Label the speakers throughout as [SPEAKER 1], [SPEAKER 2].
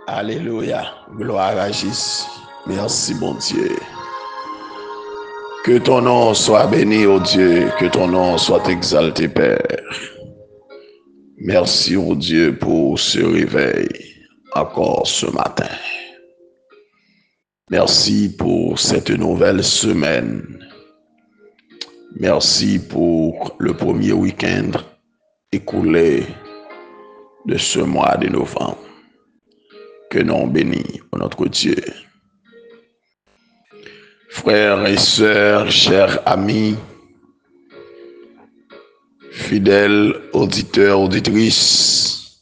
[SPEAKER 1] Alléluia. Gloire à Jésus. Merci, bon Dieu. Que ton nom soit béni, ô Dieu. Que ton nom soit exalté, Père. Merci, ô Dieu, pour ce réveil encore ce matin. Merci pour cette nouvelle semaine. Merci pour le premier week-end écoulé de ce mois de novembre. Que nom béni pour notre Dieu. Frères et sœurs, chers amis, fidèles auditeurs, auditrices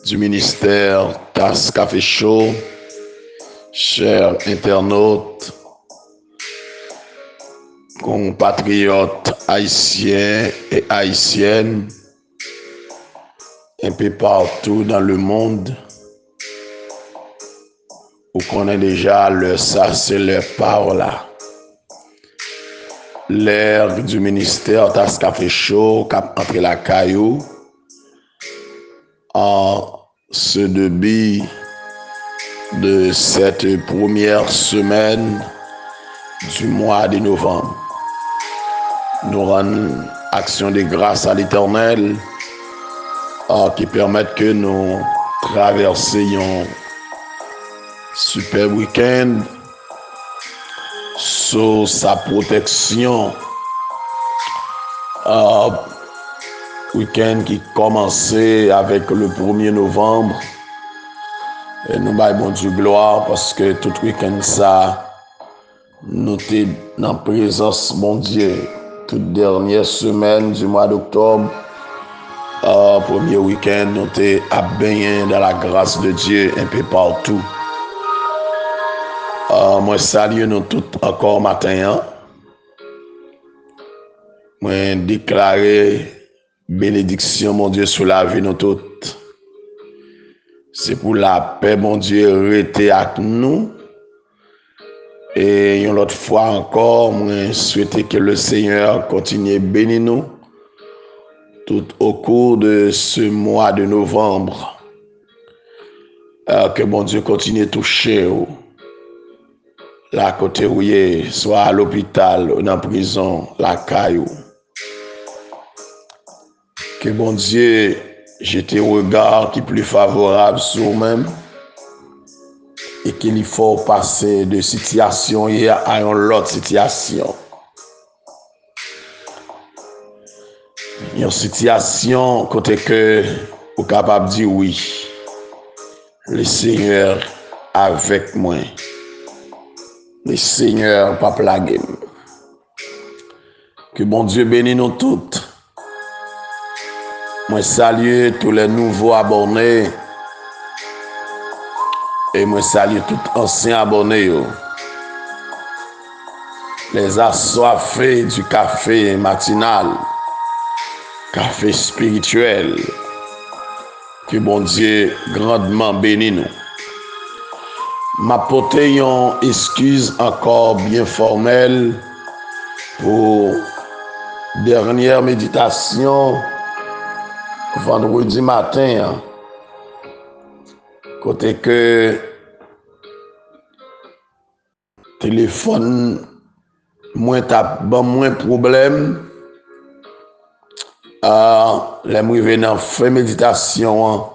[SPEAKER 1] du ministère Tasse Café Show, chers internautes, compatriotes haïtiens et haïtiennes, un peu partout dans le monde, vous connaissez déjà le ça, c'est leur parole. L'ère du ministère Tasse Café Show cap entre la caillou en ce début de cette première semaine du mois de novembre. Nous rendons action de grâce à l'Éternel qui permettent que nous traversions super week-end sous sa protection. Week-end qui commençait avec le 1er novembre. Et nous baillons Dieu gloire parce que tout week-end ça, nous sommes dans la présence mon Dieu. Toute dernière semaine du mois d'octobre, premier week-end, nous sommes à baigner dans la grâce de Dieu un peu partout. Moi salue nous tous encore matin. Moi déclarer bénédiction mon Dieu sur la vie nous toutes. C'est pour la paix mon Dieu rester avec nous. Et une autre fois encore, moi souhaiter que le Seigneur continue à bénir nous tout au cours de ce mois de novembre. Que mon Dieu continue à toucher la côté où il est, soit à l'hôpital, ou dans la prison, la caillou. Que bon Dieu jette un regard qui est plus favorable sur nous-mêmes et qu'il faut passer de situation à une autre situation. Une situation côté que vous êtes capable de dire oui, le Seigneur avec moi. Le Seigneur pas plaguer. Que bon Dieu bénisse nous toutes. Moi salue tous les nouveaux abonnés. Et moi salue tous les anciens abonnés. Les assoiffés du café matinal. Café spirituel. Que bon Dieu grandement bénisse nous. M'apporte une excuse encore bien formelle pour dernière méditation vendredi matin. Côté que téléphone moins problème. Les m'rivé dans fin méditation,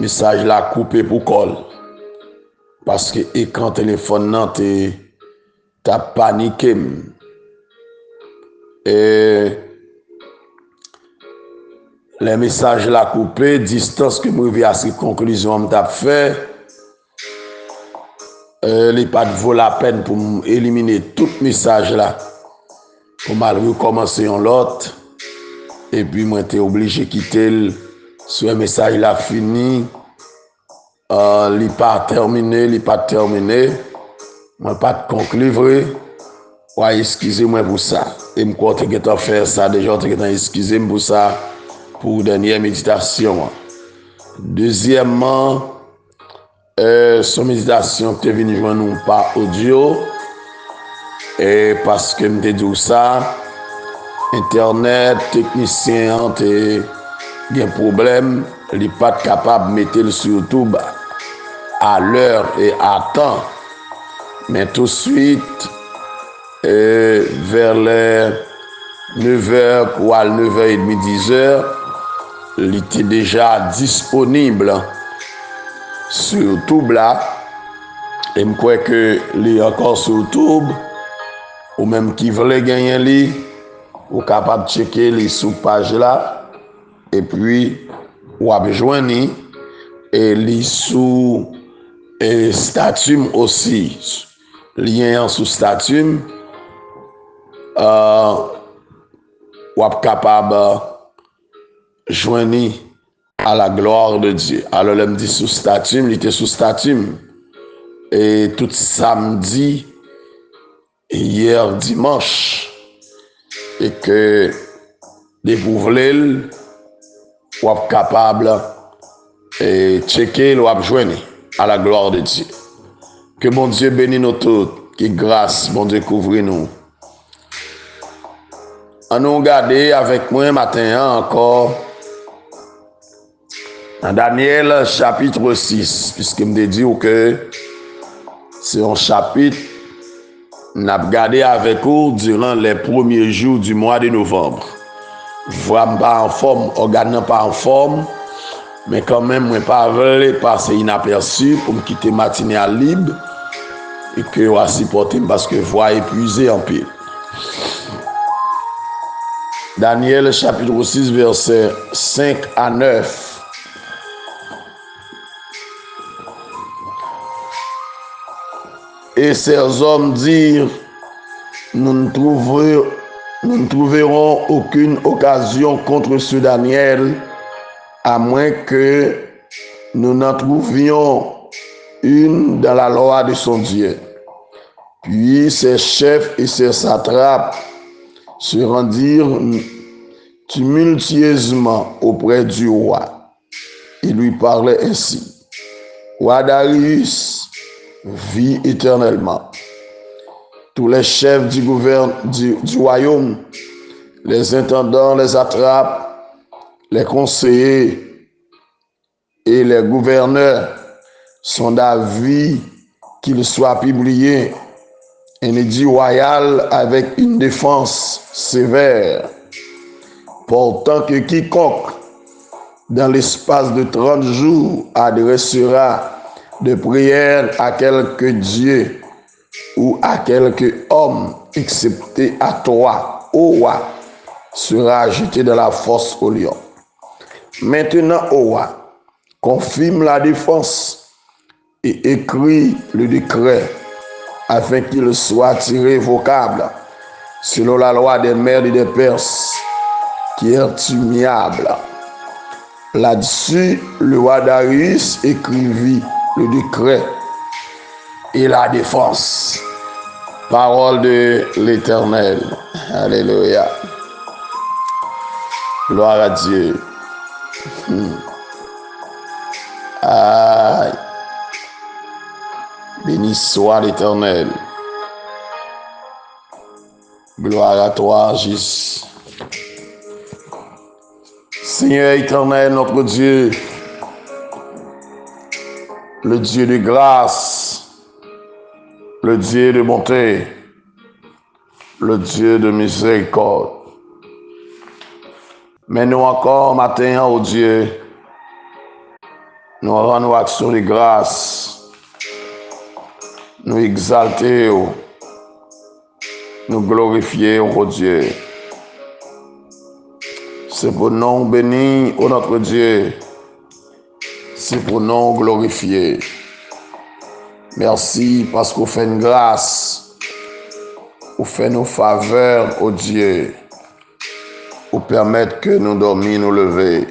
[SPEAKER 1] message la coupé pour call. Parce que écran téléphone nan t'as paniqué. Et les messages la coupé, distance que moi vais à cette conclusion m't'a fait. Les pas vaut la peine pour éliminer tout message là. Pour mal recommencer en l'autre. Et puis moi t'es obligé de quitter sur un message là fini. Li pas terminé, moi pas de conclure. Ouais, excusez-moi pour ça. Et me crois que tu faire ça déjà, tu excusez-moi pour ça pour dernière méditation. Deuxièmement, son méditation que tu es venu joindre nous par audio. Et parce que me dit ça, internet, technicien, t'es un problème. il n'est pas capable de mettre sur YouTube à l'heure et à temps. Mais tout de suite, vers les 9h ou à 9h30, 10h, il était déjà disponible sur YouTube là. Et je crois que il est encore sur YouTube. Ou même qui veut gagner lui, ou capable de checker les sous-pages là. Et puis, ou a joindre et les sous statut aussi. Lien sous statut. Ou capable joindre à la gloire de Dieu. Alors, elle me dit sous statut, il était sous statut. Et tout samedi, hier dimanche, et que des pouvoirs, ou capable et checker, ou joindre à la gloire de Dieu. Que mon Dieu bénisse nous tous, que grâce, mon Dieu couvre nous. On nous regarde avec moi matin encore dans Daniel chapitre 6, puisque je me dis que c'est un chapitre qu'on a regardé avec vous durant les premiers jours du mois de novembre. Vraiment pas en forme, organe pas en forme, mais quand même, je ne pas voulu passer inaperçu pour me quitter matinée à libre et que je vais supporter parce que je vois épuisé en pile. Daniel chapitre 6, versets 5 à 9. Et ces hommes dirent, nous ne trouverons aucune occasion contre ce Daniel, à moins que nous n'en trouvions une dans la loi de son Dieu. Puis ses chefs et ses satrapes se rendirent tumultueusement auprès du roi. Ils lui parlaient ainsi. Roi Darius, vis éternellement. Tous les chefs du royaume, les intendants, les satrapes, les conseillers et les gouverneurs sont d'avis qu'il soit publié un édit royal avec une défense sévère, portant que quiconque, dans l'espace de 30 jours, adressera de prières à quelque Dieu ou à quelque homme, excepté à toi, ô roi, sera jeté dans la fosse au lion. Maintenant, ô roi, confirme la défense et écrit le décret afin qu'il soit irrévocable selon la loi des Mèdes et des Perses qui est immuable. Là-dessus, le roi Darius écrivit le décret et la défense. Parole de l'Éternel. Alléluia. Gloire à Dieu. Aïe. Béni soit l'Éternel. Gloire à toi, Jésus. Seigneur éternel, notre Dieu, le Dieu de grâce, le Dieu de bonté, le Dieu de miséricorde. Mais nous encore matin, oh Dieu, nous rendons action de grâce, nous exalter, nous glorifier, oh Dieu. C'est pour nous bénir, oh notre Dieu. C'est pour nous glorifier. Merci parce qu'on fait une grâce, on fait nos faveurs, oh Dieu, pour permettre que nous dormions, nous lever.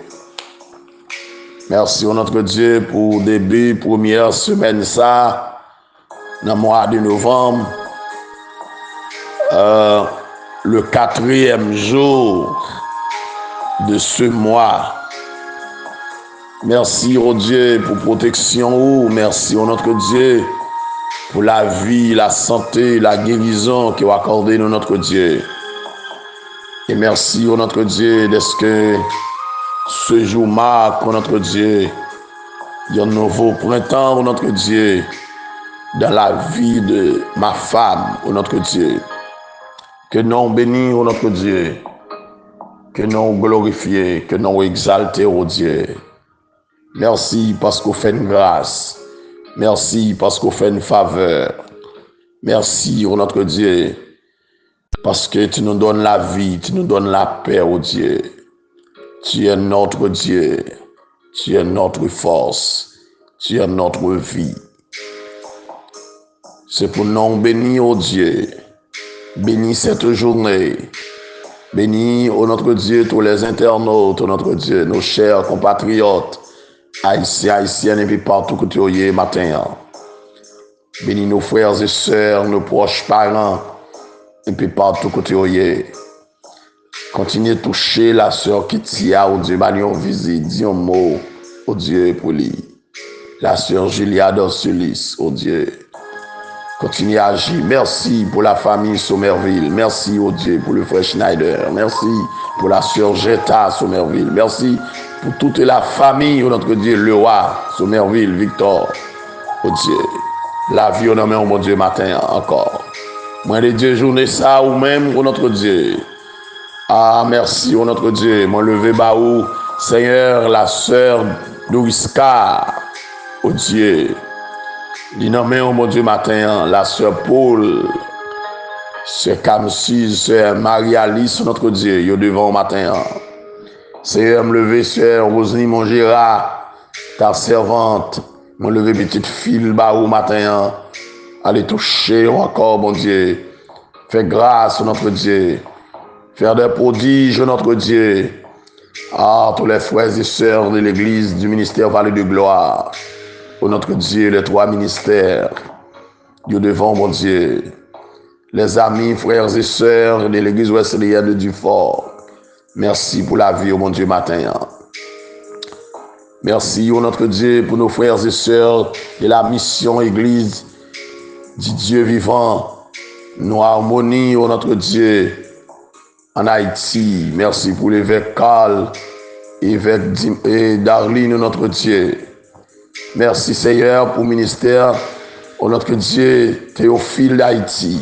[SPEAKER 1] Merci, oh notre Dieu, pour début, première semaine, ça, dans le mois de novembre, le 4e jour de ce mois. Merci, oh Dieu, pour protection. Merci, oh notre Dieu, pour la vie, la santé, la guérison que vous accordez, notre Dieu. Et merci, oh notre Dieu, de ce que Ce jour marque, oh notre Dieu, un nouveau printemps, oh notre Dieu, dans la vie de ma femme, oh notre Dieu. Que nous bénis, oh notre Dieu. Que nous glorifions, que nous exaltons, oh Dieu. Merci parce qu'on fait une grâce. Merci parce qu'on fait une faveur. Merci, oh notre Dieu, parce que tu nous donnes la vie, tu nous donnes la paix, oh Dieu. Tu es notre Dieu. Tu es notre force. Tu es notre vie. C'est pour nous bénir, oh Dieu. Bénis cette journée. Bénis, oh notre Dieu, tous les internautes, oh notre Dieu, nos chers compatriotes, haïtiens, haïtiennes et puis partout que tu es matin. Bénis nos frères et sœurs, nos proches parents, et puis partout que tu es. Continuez de toucher la sœur Kitia, oh Dieu, manion visite, dis un mot, oh Dieu, pour lui. La sœur Julia Dorsulis, oh Dieu. Continue à agir. Merci pour la famille Sommerville. Merci, oh Dieu, pour le frère Schneider. Merci pour la sœur Jetta Sommerville. Merci pour toute la famille, oh notre Dieu, le roi Sommerville, Victor, oh Dieu. La vie, on a mis, oh mon Dieu, matin encore. Moi, les dieux, journée ça, ou même, oh notre Dieu. Ah, merci, oh notre Dieu. Moi, levé baou, Seigneur, la sœur Douriska, oh Dieu. Il nomme, oh mon Dieu, matin, la sœur Paul, sœur Camsus, sœur Marie-Alice, notre Dieu, yo devant matin. Seigneur, me lever, sœur Roselyne Mongera, ta servante, me lever, petite fille, baou matin, allez toucher encore, mon Dieu. Fais grâce, notre Dieu. Faire des prodiges, notre Dieu. Ah, tous les frères et sœurs de l'église du ministère Vallée de Gloire. Oh notre Dieu, les trois ministères, Dieu devant mon Dieu, les amis, frères et sœurs de l'église wesleyenne de Dufort, merci pour la vie, oh mon Dieu, matin. Merci, oh notre Dieu, pour nos frères et sœurs de la mission église du Dieu vivant, nos harmonies, oh notre Dieu, en Haïti. Merci pour l'évêque Carl, évêque Darlene, oh notre Dieu. Merci Seigneur pour le ministère, oh notre Dieu, Théophile d'Haïti,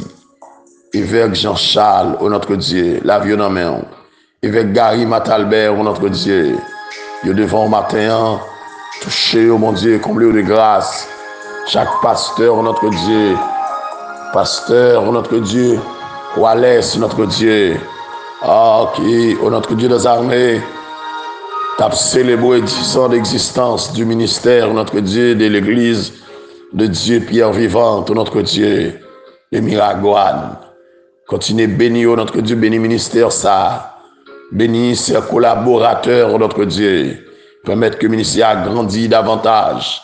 [SPEAKER 1] évêque Jean-Charles, oh notre Dieu, la vie en main, évêque Gary Matalbert, oh notre Dieu, Dieu devant au matin, touché, oh mon Dieu, comblé de grâce, chaque pasteur, oh notre Dieu, pasteur, oh notre Dieu, Wallace, oh notre Dieu, qui, oh notre Dieu des armées, t'as célébré 10 ans d'existence du ministère, notre Dieu, de l'église de Dieu, Pierre vivante, notre Dieu, de Miragouane. Continuez bénir, notre Dieu, bénis ministère ça. Bénis ses collaborateurs, notre Dieu. Permettre que le ministère grandisse davantage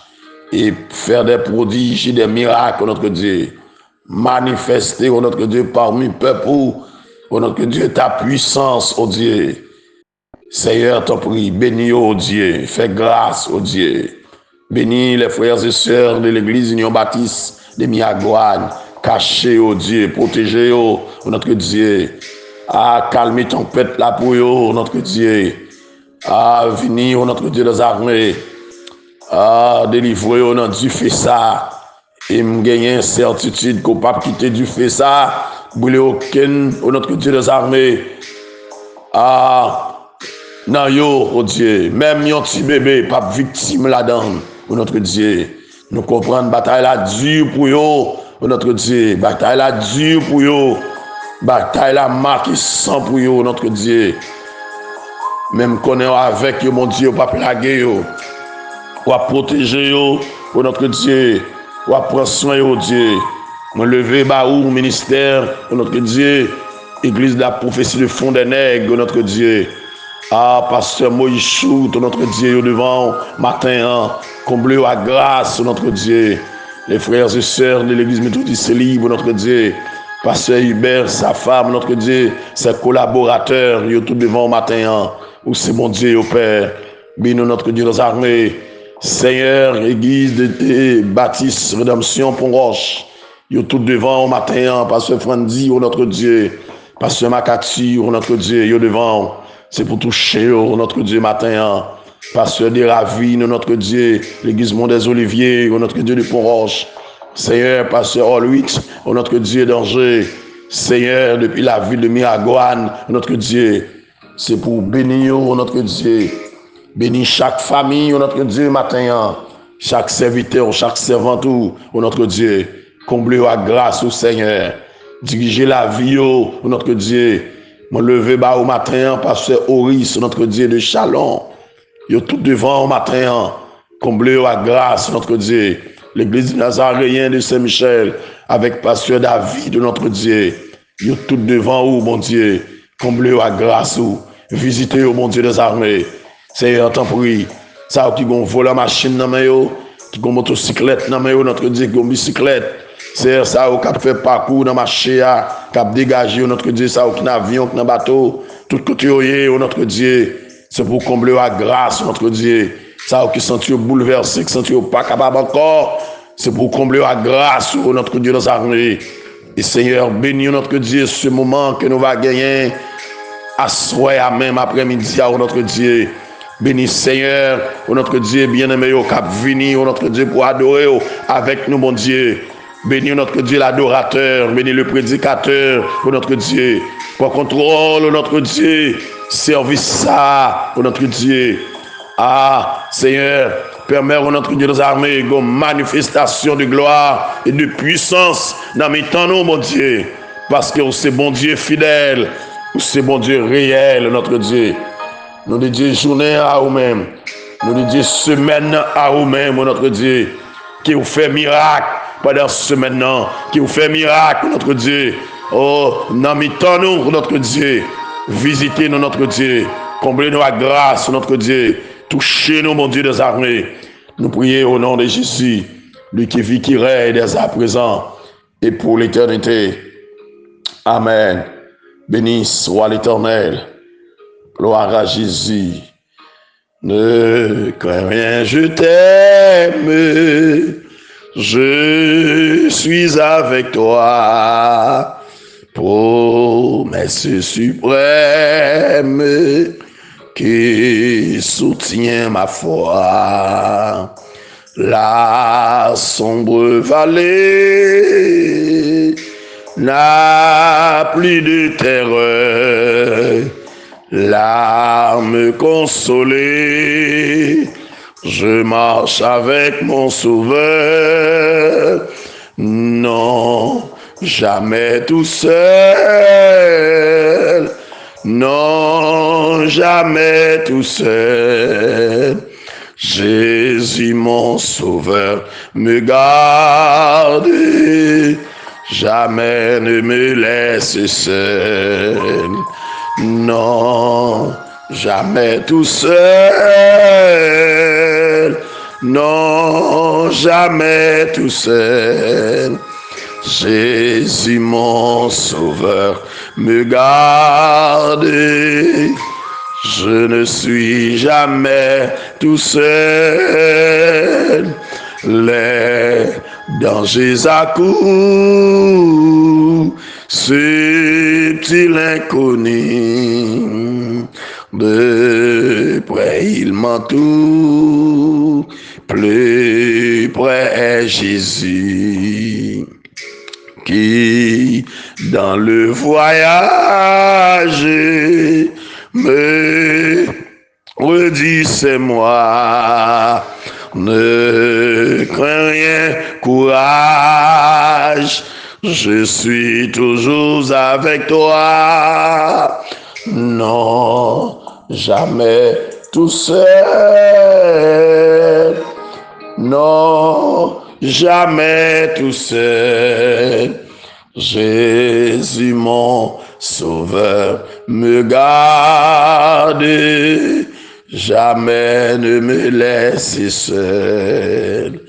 [SPEAKER 1] et faire des prodiges et des miracles, notre Dieu. Manifester, notre Dieu, parmi le peuple, notre Dieu, ta puissance, oh Dieu. Seigneur, t'en prie, bénis, oh Dieu, fais grâce, oh Dieu. Bénis les frères et sœurs de l'église Union Baptiste de Miagouane. Cachez, oh Dieu, protégez, oh notre Dieu. Ah, calmez ton pète là pour oh notre Dieu. Ah, venez, oh notre Dieu des armées. Ah, délivrez, oh notre Dieu, fais ça. Et me gagner certitude qu'on ne peut pas quitter du fait ça. Brûler aucun, oh notre Dieu des armées. Ah, non, yo, oh Dieu, même yon petit bébé, pas victime là-dedans, oh notre Dieu. Nous comprenons, bataille là dure pour yo, oh notre Dieu. Bataille là dure pour yo. Bataille là marqué sang pour yo, notre Dieu. Même qu'on est avec yo, mon Dieu, pas plaguer yo. Ou à protéger yo, oh notre Dieu. Ou à prendre soin, oh Dieu. Me lever, baou, ministère, oh notre Dieu. Église de la prophétie de fond des nègres, oh notre Dieu. Ah, pasteur Moïchou, notre Dieu, devant matin, comblé à grâce, notre Dieu. Les frères et sœurs de l'église méthodiste libre, notre Dieu. Pasteur Hubert, sa femme, notre Dieu, ses collaborateurs, ils tout devant matin, où c'est mon Dieu, au Père. Bénis notre Dieu dans armées. Seigneur, église de Baptiste, Rédemption, Pont-Roche, ils tout devant au matin, pasteur Frandi, notre Dieu. Pasteur Makati, notre Dieu, ils devant. c'est pour toucher, oh, notre Dieu, matin, Pasteur des Ravines, notre Dieu, l'église Mont des Oliviers, oh, notre Dieu de Pont-Roche, Seigneur, Pasteur Orwix, oh, notre Dieu d'Angers, Seigneur, depuis la ville de Miragouane, notre Dieu, c'est pour bénir, oh, notre Dieu, bénir chaque famille, oh, notre Dieu, matin, chaque serviteur, chaque servante, oh, notre Dieu, combler à grâce au Seigneur, diriger la vie, oh, notre Dieu, mon lever bas au matin, Pasteur Horis, notre Dieu de Chalon, yo tout devant au matin, combler à grâce, notre Dieu, l'église nazaréenne de Saint-Michel, avec Pasteur David, notre Dieu, yo tout devant où, mon Dieu, combler à grâce ou, visiter au mon Dieu des armées, Seigneur, t'en prie, ça qui gon voler la machine dans main yo, qui gon motocyclette dans main yo, notre Dieu, qui gon bicyclette, c'est ça qui a fait parcours dans marché, qui a dégagé, notre Dieu, ça qui n'a avion, qui n'a bateau, tout côté notre Dieu, c'est pour combler la grâce, notre Dieu, ça qui senti bouleversé, qui senti pas capable encore, c'est pour combler la grâce, notre Dieu, dans armées. Et Seigneur, bénis notre Dieu ce moment que nous va gagner, à soir, même après-midi, notre Dieu. Bénis Seigneur, notre Dieu bien-aimé, au cap vini, notre Dieu, pour adorer avec nous, mon Dieu. Bénis notre Dieu l'adorateur, bénis le prédicateur, notre Dieu. Pour contrôle, notre Dieu, service ça, notre Dieu. Ah, Seigneur, permets notre Dieu nos armées, une manifestation de gloire et de puissance dans mes temps, nous, mon Dieu. Parce que c'est bon Dieu fidèle, c'est bon Dieu réel, notre Dieu. Nous dédions journée à vous-même. Nous dédions semaine à vous-même, notre Dieu. Qui vous fait miracle pendant ce semaine, qui vous fait miracle, notre Dieu. Oh, dans mes temps, nous, notre Dieu. Visitez-nous, notre Dieu. Comblez-nous à grâce, notre Dieu. Touchez-nous, mon Dieu des armées. Nous prions au nom de Jésus, lui qui vit, qui règne dès à présent et pour l'éternité. Amen. Béni soit l'Éternel. Gloire à Jésus. Ne crains rien, je t'aime. Je suis avec toi. Promesse suprême qui soutient ma foi. La sombre vallée n'a plus de terreur. L'âme consolée, je marche avec mon sauveur. Non, jamais tout seul. Non, jamais tout seul. Jésus mon sauveur me garde. Jamais ne me laisse seul. Non, jamais tout seul. Non, jamais tout seul. Jésus mon sauveur me garde. Je ne suis jamais tout seul. Les dangers accourent, subtil inconnu, de près il m'entoure, plus près est Jésus, qui dans le voyage me redit c'est moi. Ne crains rien, courage, je suis toujours avec toi. Non, jamais tout seul. Non, jamais tout seul. Jésus mon sauveur me garde. Jamais ne me laisse seul.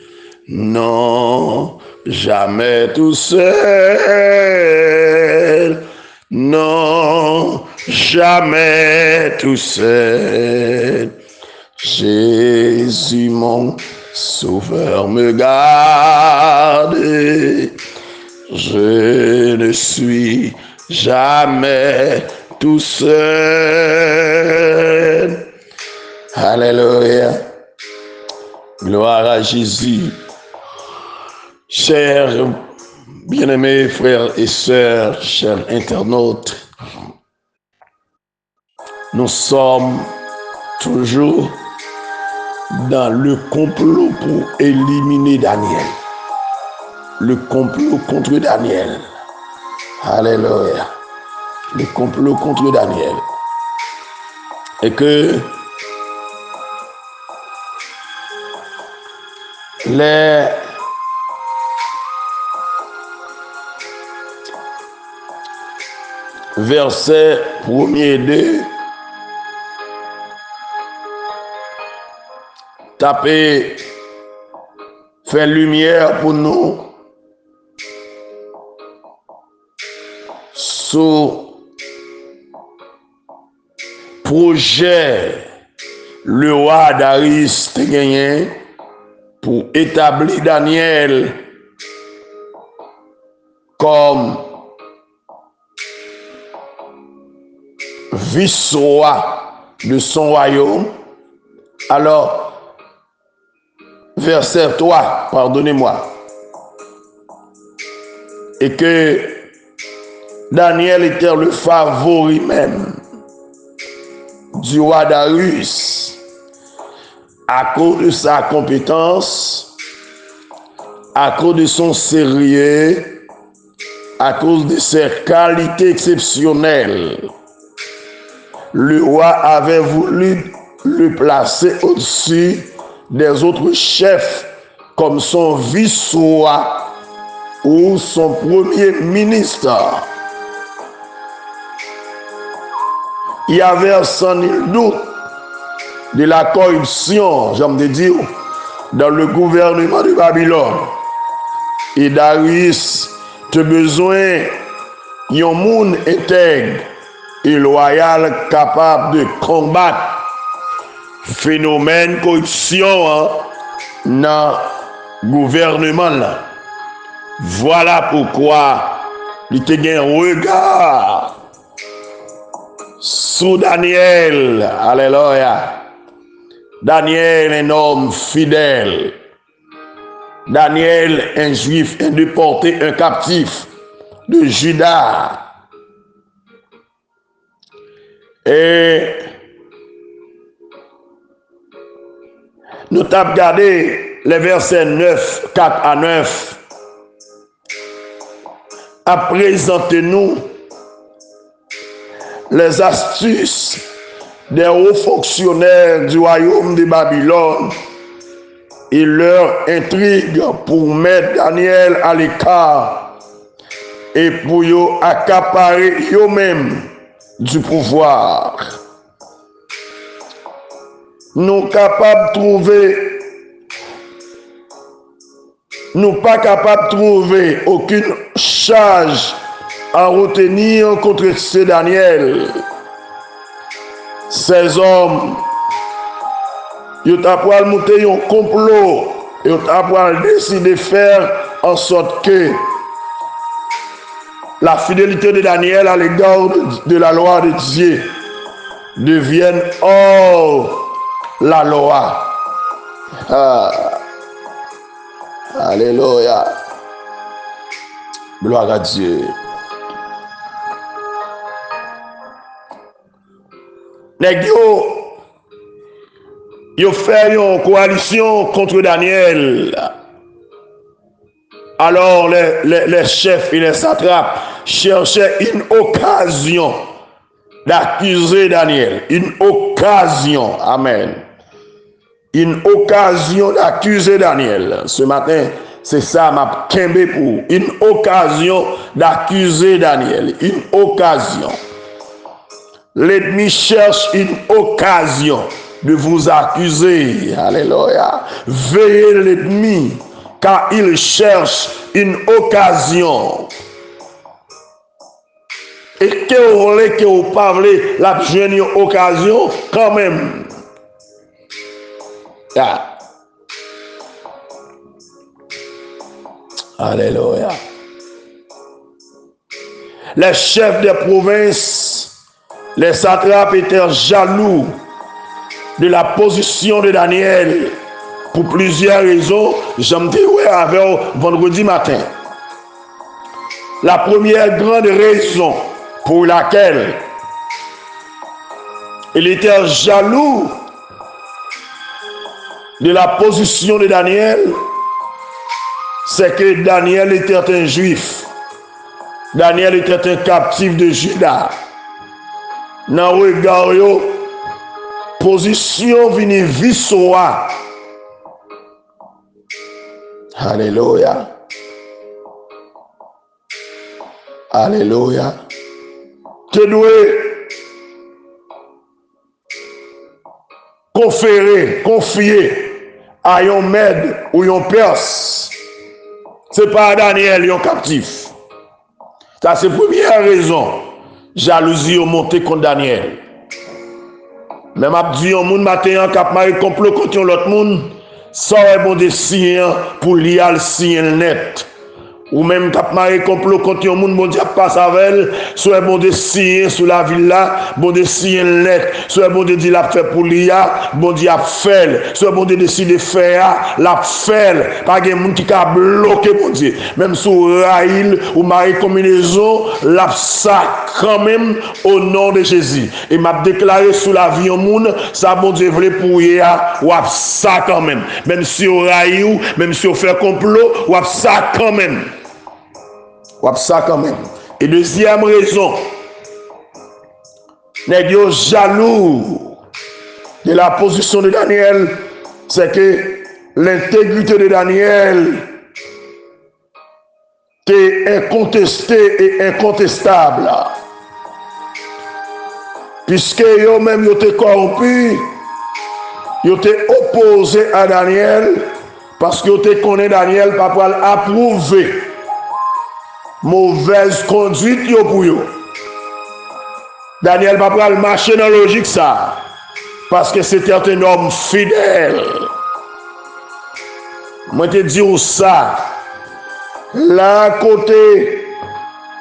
[SPEAKER 1] Non, jamais tout seul. Non, jamais tout seul. Jésus mon sauveur me garde. Je ne suis jamais tout seul. Alléluia. Gloire à Jésus. Chers bien-aimés frères et sœurs, chers internautes, nous sommes toujours dans le complot pour éliminer Daniel. Le complot contre Daniel. Alléluia. Le complot contre Daniel. Et que les versets 1er et 2 taper, faire lumière pour nous sur projet le roi Darius te gagné pour établir Daniel comme vice-roi de son royaume. Alors, verset 3, pardonnez-moi. Et que Daniel était le favori même du roi Darius à cause de sa compétence, à cause de son sérieux, à cause de ses qualités exceptionnelles. Le roi avait voulu le placer au-dessus des autres chefs comme son vice-roi ou son premier ministre. Il y avait sans nul doute de la corruption, j'aime dire, dans le gouvernement de Babylone. Et Darius a besoin d'un monde intègre et loyal capable de combattre phénomène corruption dans le gouvernement là. Voilà pourquoi il te gagne un regard sur Daniel. Alléluia. Daniel, un homme fidèle. Daniel, un juif, un déporté, un captif de Juda. Et nous avons regardé les versets 9, 4 à 9. À présenter nous les astuces des hauts fonctionnaires du royaume de Babylone et leur intrigue pour mettre Daniel à l'écart et pour accaparer eux-mêmes du pouvoir. Nous capables de trouver, nous pas capables de trouver aucune charge à retenir contre ce Daniel. Ces hommes, ils ont monter un complot, ils ont décidé de faire en sorte que la fidélité de Daniel à l'égard de la loi de Dieu devienne hors la loi. Alléluia. Gloire à Dieu. Nèg yo fait une coalition contre Daniel. Alors les chefs et les satrapes cherchaient une occasion d'accuser Daniel. Une occasion. Amen. Une occasion d'accuser Daniel. Ce matin, c'est ça ma kembe pour. Une occasion d'accuser Daniel. Une occasion. L'ennemi cherche une occasion de vous accuser. Alléluia. Veillez l'ennemi, car il cherche une occasion. Et que vous voulez que vous parlez, la jeune occasion, quand même. Ah. Alléluia. Les chefs des provinces Les satrapes étaient jaloux de la position de Daniel pour plusieurs raisons. J'aime dire avec vendredi matin. La première grande raison pour laquelle il était jaloux de la position de Daniel, c'est que Daniel était un juif. Daniel était un captif de Juda. Dans le regard, position vini visoa. Alléluia. Alléluia. Tu dois confier à un maître ou un perse. C'est pas Daniel, un captif. Ça, c'est la première raison. Jalousie au monté contre Daniel. Même si un monde matin qui a marqué complot contre l'autre monde, ça est bon de signer pour lier le signe net. Ou même qui a marqué complot contre un monde, bon Dieu passe avec, soit bon de signer sur la ville là, bon de signer net, soit bon de dire la fait pour l'IA, bon Dieu a fait, soit bon de décider de faire, la fait, pas de monde qui a bloqué bon Dieu. Même sur Raïl ou Marie combinaison, la ça quand même au nom de Jésus. Et m'a déclaré sous la vie au monde, ça bon Dieu voulait pour hier, ou ça quand même. Même si on Raïl, même si on fait complot, ou ça quand même. Ça quand même. Et deuxième raison, les gens jaloux de la position de Daniel, c'est que l'intégrité de Daniel est incontestée et incontestable. Puisque eux-mêmes étaient corrompus, ils étaient opposés à Daniel, parce qu'ils étaient connus Daniel par rapport à approuver mauvaise conduite pour eux. Daniel va pas marcher dans la logique ça. Parce que c'était un homme fidèle. Moi te dis ça. Là côté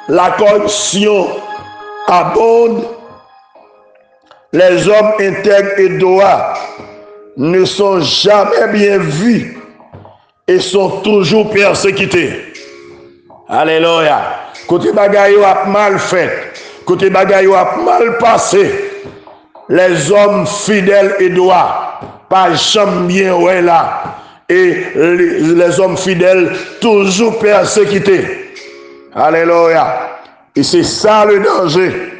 [SPEAKER 1] la corruption abonde, les hommes intègres et droits ne sont jamais bien vus et sont toujours persécutés. Alléluia. Côté bagaille a mal fait, côté bagaille a mal passé. Les hommes fidèles et droits, pas jamais bien ouais là. Et les hommes fidèles toujours persécutés. Alléluia. Et c'est ça le danger.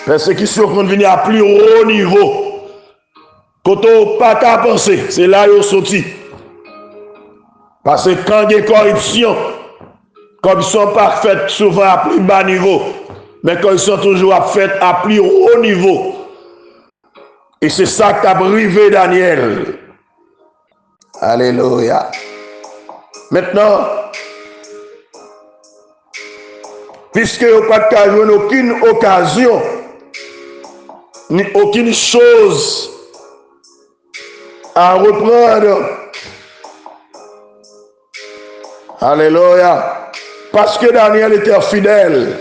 [SPEAKER 1] Persécution qu'on vient à plus haut niveau. Quand on pas qu'à penser, c'est là où on sortit. Parce que quand il y a corruption, comme ils sont pas faites souvent à plus bas niveau, mais quand ils sont toujours faites à plus haut niveau. Et c'est ça qu'a brivé Daniel. Alléluia. Maintenant, puisque vous n'avez pas joué aucune occasion, ni aucune chose à reprendre. Alléluia. Parce que Daniel était fidèle.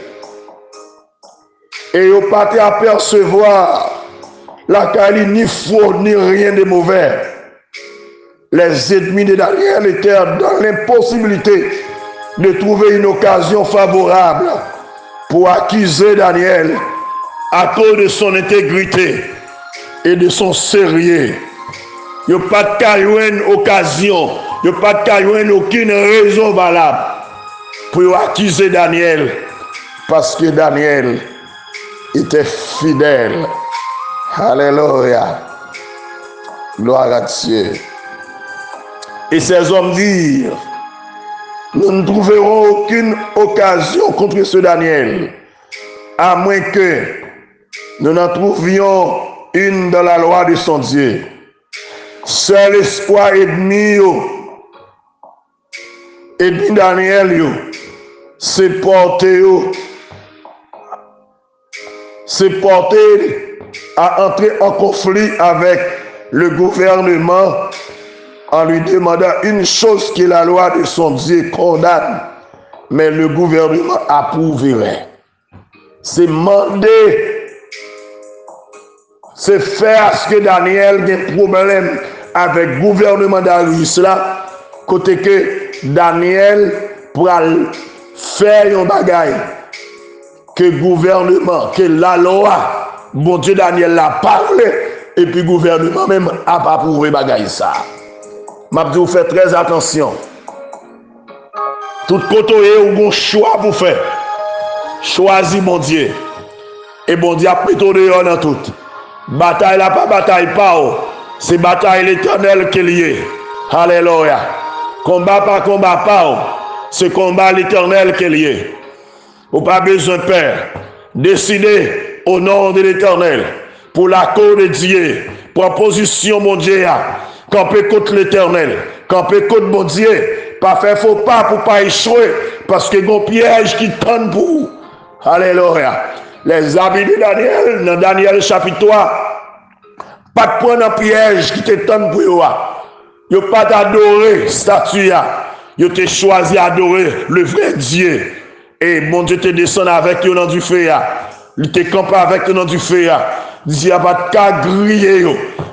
[SPEAKER 1] Et il n'a pas pu apercevoir la qualité ni fraude ni rien de mauvais. Les ennemis de Daniel étaient dans l'impossibilité de trouver une occasion favorable pour accuser Daniel à cause de son intégrité et de son sérieux. Il n'y a pas de une occasion, il n'y a pas de aucune raison valable pour accuser Daniel parce que Daniel était fidèle. Alléluia. Gloire à Dieu. Et ces hommes dirent, nous ne trouverons aucune occasion contre ce Daniel, à moins que nous n'en trouvions une dans la loi de son Dieu. Seul espoir ennemi Daniel, c'est porter à entrer en conflit avec le gouvernement en lui demandant une chose que la loi de son Dieu condamne, mais le gouvernement approuverait. C'est demander c'est faire ce que Daniel a un problème avec le gouvernement d'Arius là, côté que Daniel pourra faire un bagage que le gouvernement, que la loi, bon Dieu Daniel l'a parlé, et puis le gouvernement même n'a pas approuvé bagage ça. Je dis vous faites très attention. Tout côté où vous choix pour faire. Choisis mon Dieu. Et bon Dieu a plutôt dehors dans tout. Bataille là pas bataille pas. C'est bataille l'éternel qui est lié. Alléluia. Combat pas. C'est combat l'éternel qui est lié. Vous pas besoin de peur. Décidez au nom de l'éternel. Pour la cause de Dieu. Proposition mon Dieu. Camper contre l'éternel. Camper contre mon Dieu. Pas faire faux pas pour pas échouer. Parce que bon piège qui tente pour vous. Alléluia. Les amis de Daniel, dans Daniel chapitre 3, pas de prendre un piège qui te tente pour vous. Vous pas d'adorer statue. Vous te choisi d'adorer le vrai Dieu. Et mon Dieu te descend avec vous dans du feu. Il te campe avec vous dans du feu. Il n'y a pas de cas griller.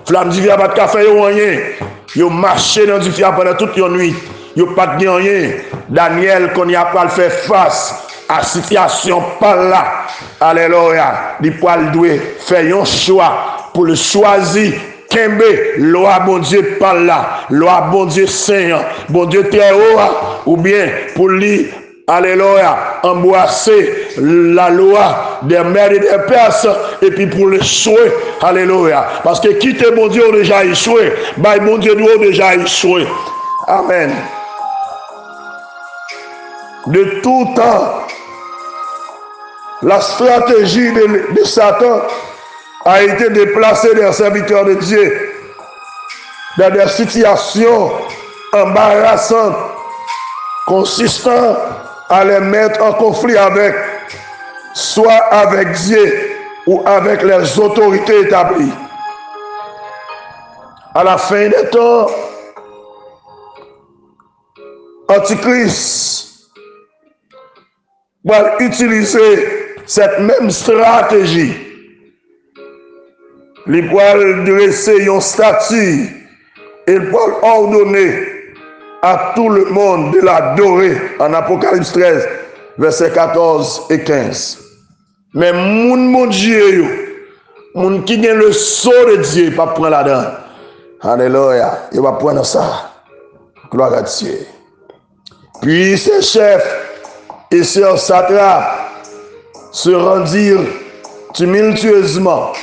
[SPEAKER 1] Flamme divine, il n'y a pas de cas faire rien. Vous marchez dans du feu pendant toute la nuit. Vous n'avez pas de rien. Daniel, qu'on n'y a pas le faire face à la situation par là. Alléluia. Il peut faire un choix pour le choisir. Kembe, loi bon Dieu par là. Loi bon Dieu Seigneur. Bon Dieu très haut. Ou bien pour lui. Alléluia, embrasser la loi des mères et des pères et puis pour l'échouer, alléluia. Parce que quitter mon Dieu a déjà échoué, bah mon Dieu a déjà échoué. Amen. De tout temps, la stratégie de Satan a été de placer des serviteurs de Dieu dans des situations embarrassantes, consistant à les mettre en conflit avec, soit avec Dieu ou avec les autorités établies. À la fin des temps, Antichrist va utiliser cette même stratégie. Il va dresser un statut et il va ordonner à tout le monde de l'adorer en Apocalypse 13, versets 14 et 15. Mais mon Dieu, mon qui a le sceau de Dieu, il va prendre là-dedans. Alléluia, il va prendre ça. Gloire à Dieu. Puis ses chefs et ses satrapes se rendirent tumultueusement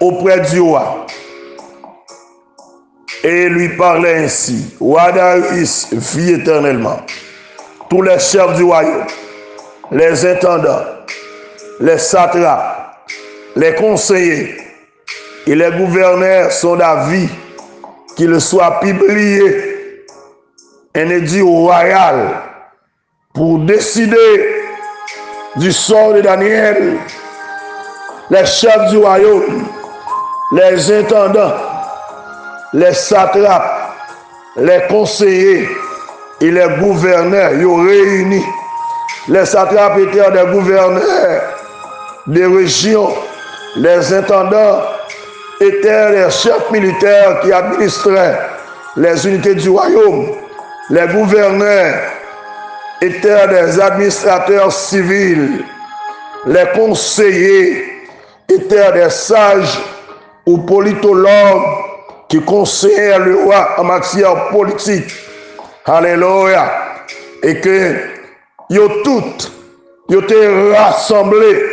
[SPEAKER 1] auprès du roi. Et lui parlait ainsi. Roi Darius vit éternellement. Tous les chefs du royaume, les intendants, les satrapes, les conseillers et les gouverneurs sont d'avis qu'il soit publié un édit royal pour décider du sort de Daniel. Les chefs du royaume, les intendants, les satrapes, les conseillers et les gouverneurs, ils ont réuni. Les satrapes étaient des gouverneurs des régions. Les intendants étaient les chefs militaires qui administraient les unités du royaume. Les gouverneurs étaient des administrateurs civils. Les conseillers étaient des sages ou politologues qui conseillaient le roi en matière politique. Alléluia. Et que ils ont toutes été rassemblés.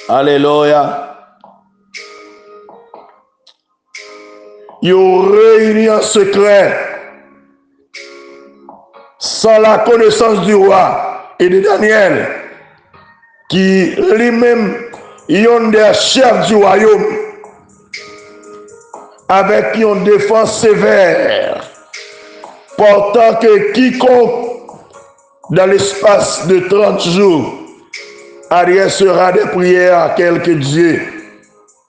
[SPEAKER 1] Alléluia. Ils ont réuni en secret sans la connaissance du roi et de Daniel, qui lui-même est un des chefs du royaume, avec une défense sévère, portant que quiconque dans l'espace de 30 jours adressera des prières à quelque Dieu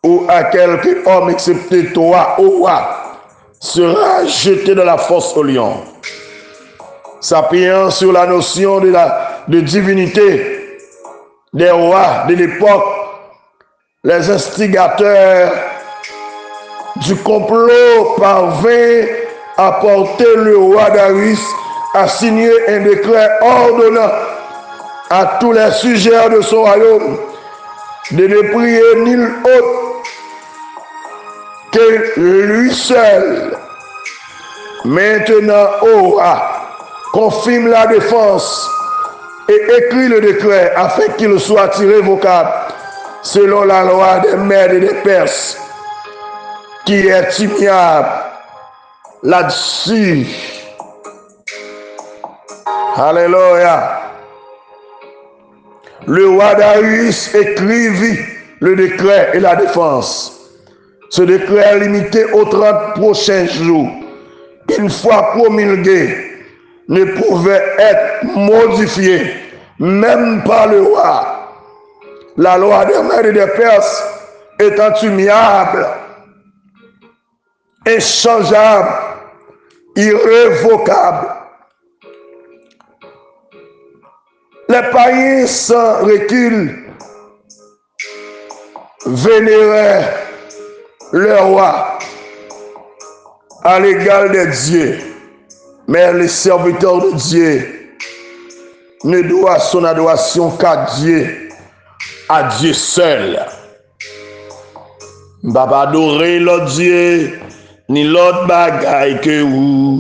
[SPEAKER 1] ou à quelque homme excepté toi, ô roi, sera jeté dans la fosse au lion. S'appuyant sur la notion de divinité des rois de l'époque, les instigateurs du complot parvinrent à porter le roi Darius à signer un décret ordonnant à tous les sujets de son royaume de ne prier nul autre que lui seul. Maintenant, ô roi, confirme la défense et écrit le décret afin qu'il soit irrévocable selon la loi des Mèdes et des Perses qui est immuable là-dessus. Alléluia. Le roi Darius écrivit le décret et la défense. Ce décret est limité aux 30 prochains jours. Une fois promulgué, ne pouvait être modifié, même par le roi. La loi des Mèdes et des Perses étant immuable, inchangeable, irrévocable. Les païens sans recul vénéraient le roi à l'égal des dieux, mais les serviteurs de Dieu ne doivent son adoration qu'à Dieu, à Dieu seul. M'pa pas adorer l'autre Dieu, ni l'autre bagaille que vous.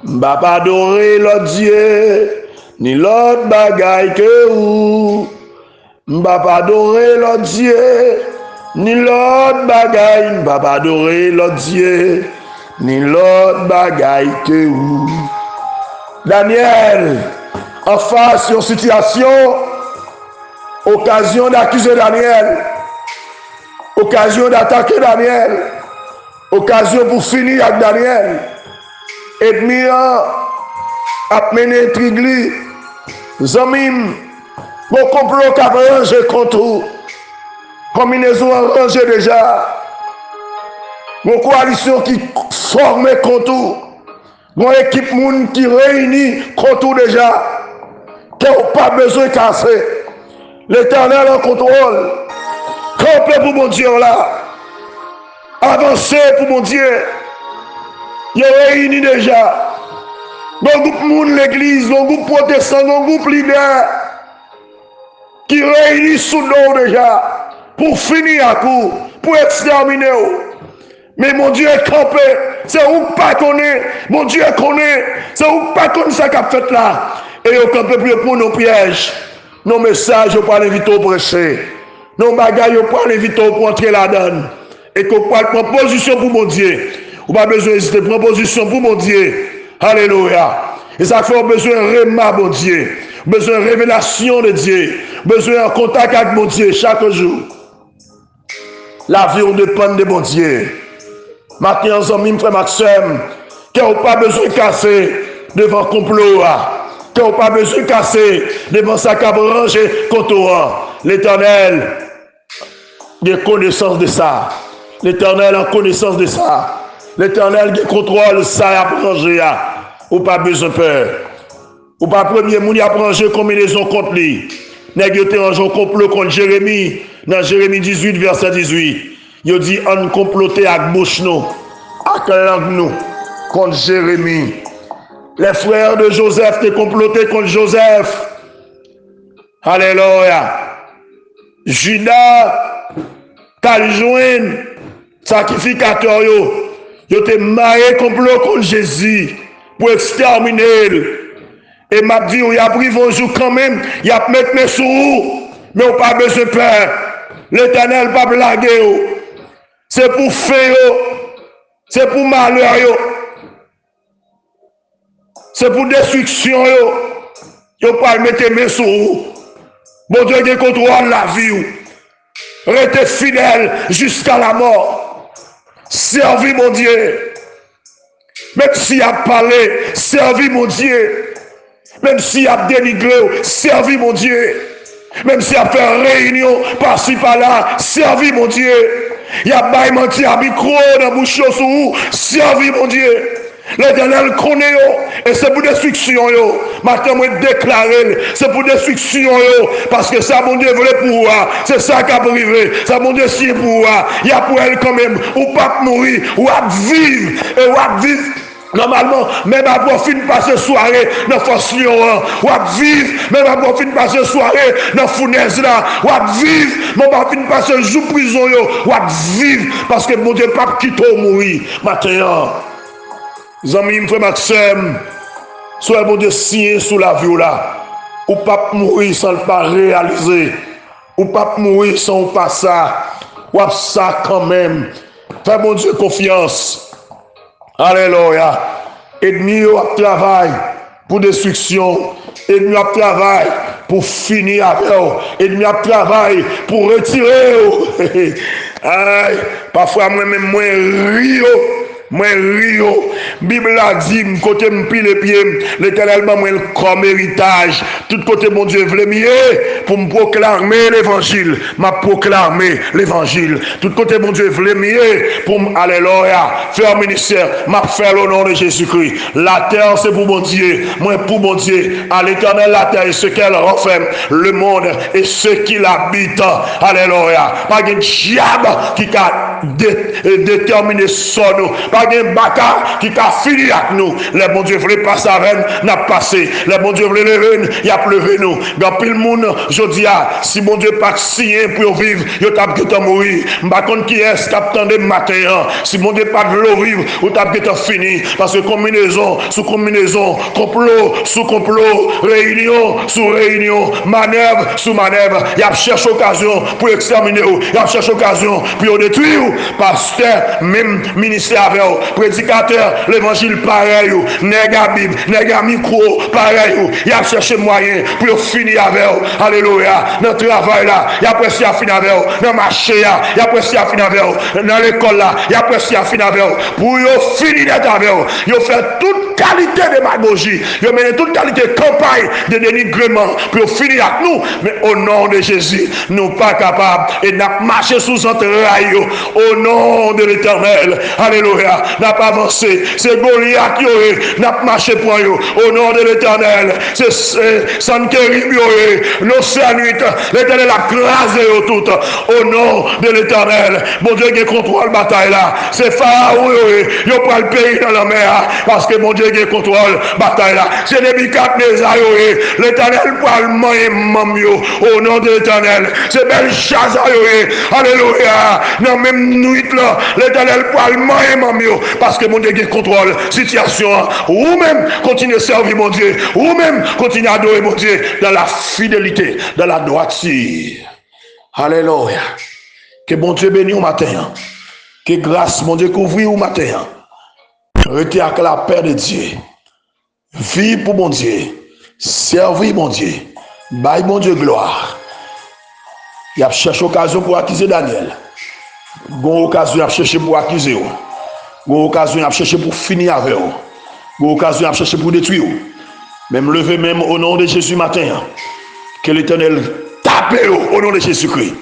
[SPEAKER 1] M'pa pas adorer l'autre Dieu, ni l'autre bagaille que vous. M'pa pas adorer l'autre Dieu, ni l'autre bagaille. M'pa pas adorer l'autre Dieu, ni l'autre bagaille que vous. Daniel, en face d'une situation, occasion d'accuser Daniel, occasion d'attaquer Daniel, occasion pour finir avec Daniel. Ennemi a mené intrigue, Zamim, bon complot qui a arrangé contre vous, combinaison arrangée déjà. Une coalition qui formée contre vous. Une équipe moun qui réunit contre vous déjà. Qui n'a pas besoin de casser. L'Éternel en contrôle. Campez pour mon Dieu là. Avancez pour mon Dieu. Il réunit déjà. Un groupe moun l'église, un groupe protestant, un groupe leader. Qui réunit sous nous déjà. Pour finir à coup. Pour exterminer. Mais mon Dieu est campé. C'est où pas connaît. Mon Dieu connaît. C'est où pas connaît ça qu'a fait là. Et au campé pour nos pièges. Nos messages, on pas l'inviter au prêcher. Nos bagages, on pas l'inviter pour entrer là-dedans. Et qu'on prenne position pour mon Dieu. On pas besoin d'hésiter. Prendre position pour mon Dieu. Alléluia. Et ça fait besoin de réma, mon Dieu. Besoin de révélation de Dieu. Besoin de contact avec mon Dieu chaque jour. La vie, on dépend de mon Dieu. Maintenant, en amis, frère Maxime, qui n'a pas besoin de casser devant le complot, qui n'a pas besoin de casser devant sa cabrange contre toi. L'Éternel a connaissance de ça. L'Éternel a connaissance de ça. L'Éternel qui contrôle ça à pranger. Ou pas besoin de peur. Ou pas premier moun a pranger combinaison contre lui. Nèg yo te en complot contre Jérémie dans Jérémie 18 verset 18. Il dit on complotait avec bouche nous, avec langue nous contre Jérémie. Les frères de Joseph te comploté contre Joseph. Alléluia. Judas t'a joint sacrificateur yo te marié complot contre Jésus pour exterminer. Et m'a dit, il a pris vos jours quand même, il a mettre mes sous, mais on pas besoin de peur. L'Éternel pas blaguer. C'est pour faire, c'est pour malheur, c'est pour destruction. Yo pas mettre mes sous. Bon Dieu qui contrôle la vie. Restez fidèle jusqu'à la mort. Servis mon Dieu. Même s'il a parlé, servis mon Dieu. Même s'il a dénigré, servis mon Dieu. Même s'il a fait réunion par-ci par-là, servis mon Dieu. Il y a bail menti à micro dans bouche sous, servis mon Dieu.
[SPEAKER 2] L'Éternel connaît yo, et c'est pour destruction yo. Maintenant, moi déclarer, c'est pour destruction yo, parce que ça, mon Dieu, voulait pour moi. C'est ça qui a privé. Ça, mon Dieu, si pour moi. Il y a pour elle quand même, ou pas mourir, ou à vivre, et ou à vivre. Normalement, même après fin de passer soirée dans la force lion, ou à vivre, même après fin de passer soirée dans la fournaise là, ou à vivre, même après fin de passer jour prison, ou à vivre, parce que mon Dieu, pas quitter mourir. Maintenant, les amis, frère Maxime, soit mon Dieu signé sous la vie là, ou pas mourir sans le pas réaliser, ou pas mourir sans pas ça, ou ça quand même. Fais mon Dieu confiance. Alléluia. Ennemi a travail pour destruction. Ennemi a travail pour finir avec eux. Ennemi a travail pour retirer. Aïe, parfois moi-même, moi rio. Moi rio, Bible a dit, côté me pile les pieds, l'Éternel m'a moi comme héritage. Tout côté mon Dieu voulait mieux pour me proclamer l'évangile, m'a proclamé l'évangile. Tout côté mon Dieu voulait mieux pour alléluia, faire ministère, m'a fait au nom de Jésus-Christ. La terre c'est pour mon Dieu, moi pour mon Dieu. À l'Éternel la terre et ce qu'elle renferme, le monde et ceux qui l'habitent. Alléluia. Pas de diable qui a déterminé son nom. Pas de baka qui a fini avec nous. Les bon Dieu voulait passer avec nous, n'a passé. Les bon Dieu voulait lever, il a pleuvé nous. Dans pile monde, je dis, si bon Dieu pas signé pour vivre, il t'a peut mourir. Par contre, qui est-ce qui attendait matin? Si bon Dieu pas de vivre, il t'a peut fini. Parce que combinaison sous combinaison, complot sous complot, réunion sous réunion, manœuvre sous manœuvre, il a cherché occasion pour exterminer, il a cherché occasion pour détruire. Pasteur, même ministère avec vous, prédicateur, l'évangile pareil, néga Bible, néga micro pareil, il a cherché moyen pour finir avec vous. Alléluia. Dans le travail là, il a presque à finir avec vous. Dans le marché là, il a presque à finir avec vous. Dans l'école là, il a presque à finir avec vous. Pour finir d'être avec vous, il fait toute qualité de démagogie, il mène toute qualité de campagne de dénigrement pour finir avec nous. Mais au nom de Jésus, nous pas capables et n'a marché sous entrailles au nom de l'Éternel. Alléluia. N'a pas avancé. C'est Goliath qui aurait n'a marché pour eux au nom de l'Éternel. C'est Sankérib l'Océanuit. L'Éternel a crasé tout au nom de l'Éternel. Mon Dieu qui contrôle la bataille là. C'est Pharaon il prend le pays dans la mer parce que mon Dieu qui contrôle la bataille là. C'est Nebuchadnezzar l'Éternel prend le moyen au nom de l'Éternel. C'est Belshazzar alléluia. Dans même nuit là, l'Éternel prend le moyen parce que mon Dieu qui contrôle la situation. Ou même continuer à servir mon Dieu. Ou même continuer à adorer mon Dieu dans la fidélité, dans la droiture. Alléluia. Que mon Dieu bénisse au matin. Que grâce, mon Dieu, couvre au matin. Restez avec la paix de Dieu. Vive pour mon Dieu. Servir mon Dieu. Bye mon Dieu gloire. Il a cherché occasion pour accuser Daniel. Bon occasion il a cherché pour accuser. Bon occasion il a cherché pour finir avec eux. Bon occasion il a cherché pour détruire. Même lever même au nom de Jésus matin. Que l'Éternel tape au nom de Jésus-Christ.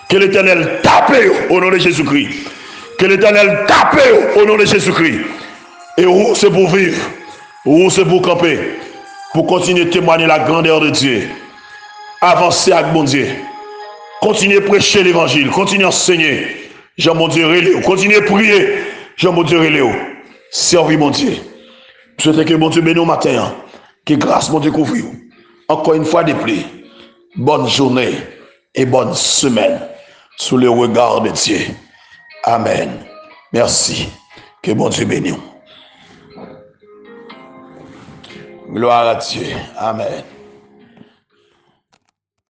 [SPEAKER 2] Que l'Éternel tape au nom de Jésus-Christ. Que l'Éternel tape au nom de Jésus-Christ. Et où c'est pour vivre. Où c'est pour camper. Pour continuer de témoigner la grandeur de Dieu. Avancer avec mon Dieu. Continuez à prêcher l'évangile. Continuez à enseigner. Jean mon Dieu, relève. Continuez à prier. Jean mon Dieu, relève. Servez mon Dieu. Je souhaite que mon Dieu bénisse au matin. Que grâce mon Dieu couvre. Encore une fois de plus. Bonne journée et bonne semaine. Sous le regard de Dieu. Amen. Merci. Que mon Dieu bénisse. Gloire à Dieu. Amen.